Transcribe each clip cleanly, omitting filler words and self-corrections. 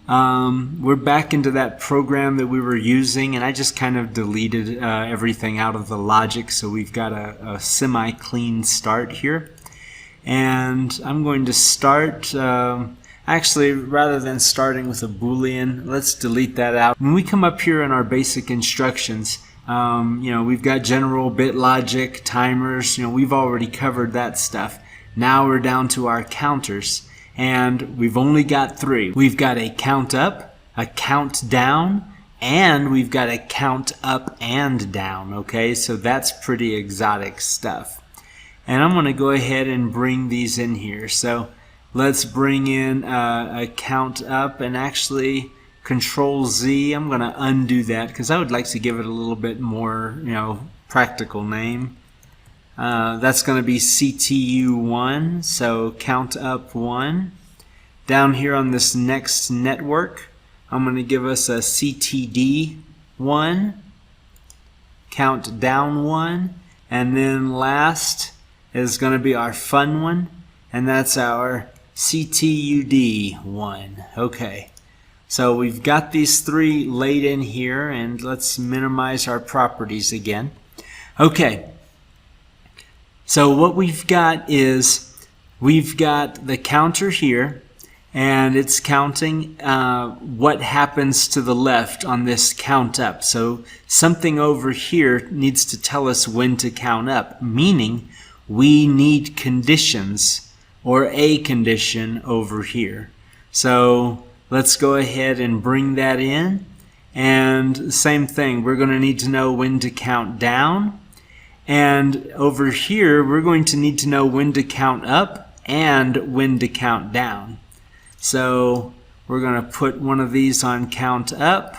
we're back into that program that we were using, and I just kind of deleted everything out of the logic, so we've got a semi-clean start here. And I'm going to start, actually, rather than starting with a Boolean, let's delete that out. When we come up here in our basic instructions, we've got general bit logic, timers, we've already covered that stuff. Now we're down to our counters, and we've only got three. We've got a count up, a count down, and we've got a count up and down, okay? So that's pretty exotic stuff. And I'm going to go ahead and bring these in here. So let's bring in a count up, and actually Control Z. I'm going to undo that because I would like to give it a little bit more, practical name. That's going to be CTU1. So count up 1. Down here on this next network, I'm going to give us a CTD1, count down 1, and then last is going to be our fun one, and that's our CTUD1. Okay, so we've got these three laid in here, and let's minimize our properties again. Okay, so what we've got is we've got the counter here, and it's counting what happens to the left on this count up. So something over here needs to tell us when to count up, meaning we need conditions or a condition over here. So let's go ahead and bring that in. And same thing, we're going to need to know when to count down. And over here, we're going to need to know when to count up and when to count down. So we're going to put one of these on count up.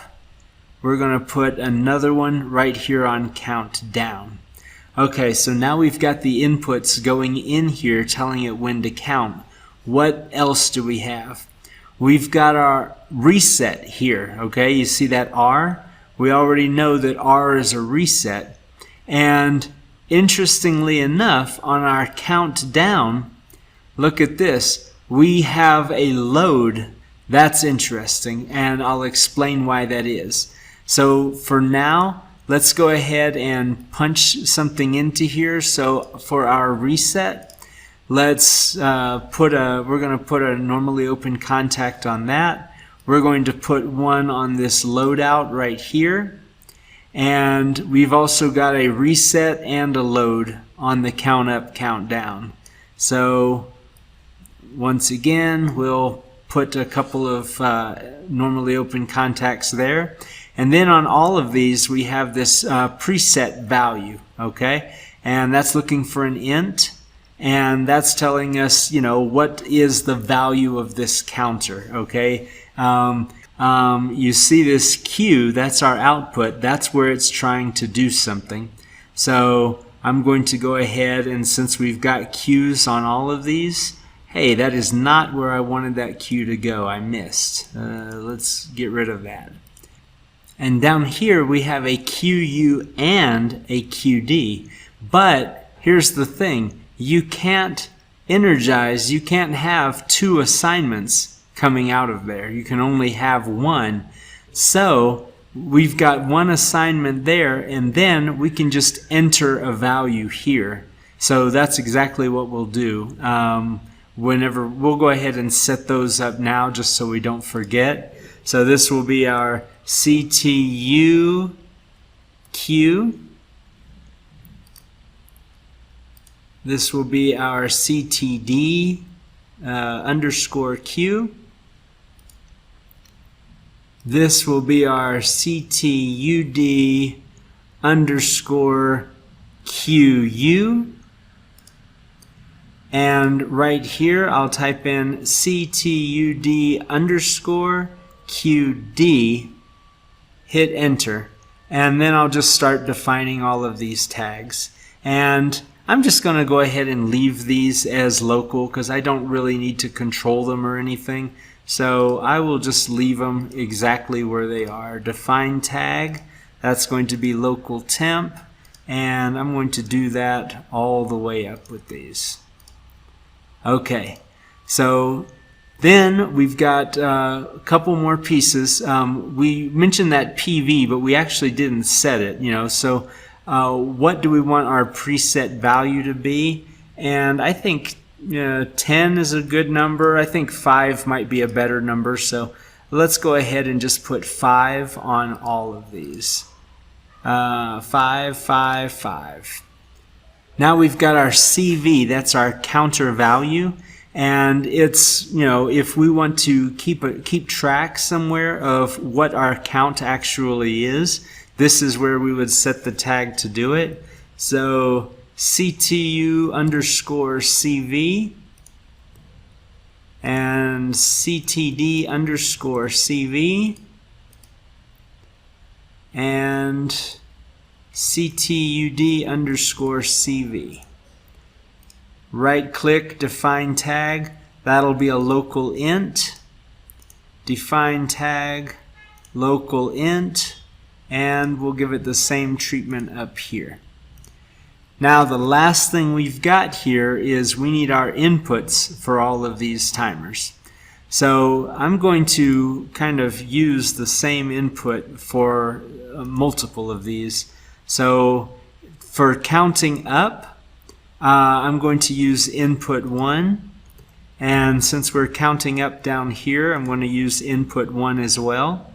We're going to put another one right here on count down. Okay, so now we've got the inputs going in here telling it when to count. What else do we have? We've got our reset here, okay? You see that R? We already know that R is a reset. And interestingly enough, on our count down, look at this. We have a load. That's interesting, and I'll explain why that is. So for now, let's go ahead and punch something into here. So for our reset, let's we're going to put a normally open contact on that. We're going to put one on this loadout right here. And we've also got a reset and a load on the count up, count down. So once again, we'll put a couple of normally open contacts there. And then on all of these, we have this preset value, okay? And that's looking for an int, and that's telling us, what is the value of this counter, okay? You see this Q, that's our output. That's where it's trying to do something. So I'm going to go ahead, and since we've got Qs on all of these, hey, that is not where I wanted that Q to go. I missed. Let's get rid of that. And down here we have a QU and a QD. But here's the thing. You can't energize, you can't have two assignments coming out of there. You can only have one. So we've got one assignment there, and then we can just enter a value here. So that's exactly what we'll do. Whenever we'll go ahead and set those up now just so we don't forget. So this will be our CTU Q. This will be our CTD underscore Q. This will be our CTUD underscore QU. And right here, I'll type in CTUD underscore QD, hit enter, and then I'll just start defining all of these tags. And I'm just going to go ahead and leave these as local because I don't really need to control them or anything. So I will just leave them exactly where they are. Define tag, that's going to be local temp, and I'm going to do that all the way up with these. Okay, so Then we've got a couple more pieces. We mentioned that PV, but we actually didn't set it, so what do we want our preset value to be? And I think 10 is a good number. I think 5 might be a better number, so let's go ahead and just put 5 on all of these. 5, 5, 5. Now we've got our CV, that's our counter value, and it's, if we want to keep track somewhere of what our count actually is, this is where we would set the tag to do it. So CTU underscore CV and CTD underscore CV and CTUD underscore CV. Right click, define tag, that'll be a local int. Define tag, local int, and we'll give it the same treatment up here. Now the last thing we've got here is we need our inputs for all of these timers. So I'm going to kind of use the same input for multiple of these. So for counting up, I'm going to use input 1, and since we're counting up down here, I'm going to use input 1 as well.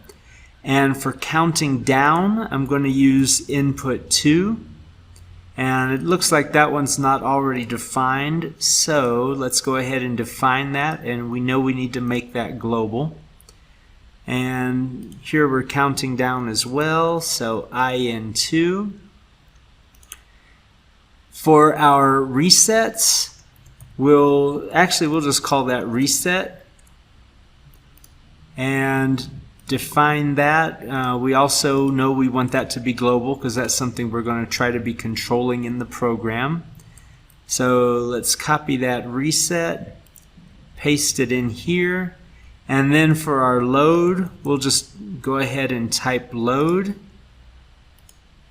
And for counting down, I'm going to use input 2, and it looks like that one's not already defined, so let's go ahead and define that, and we know we need to make that global. And here we're counting down as well, so IN2. For our resets, we'll just call that reset and define that. We also know we want that to be global because that's something we're going to try to be controlling in the program. So let's copy that reset, paste it in here, and then for our load, we'll just go ahead and type load.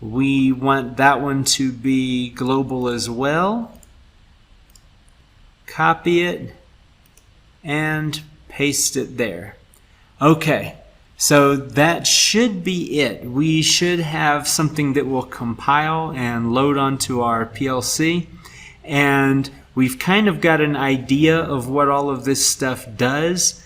We want that one to be global as well. Copy it and paste it there. Okay, so that should be it. We should have something that will compile and load onto our PLC, and we've kind of got an idea of what all of this stuff does.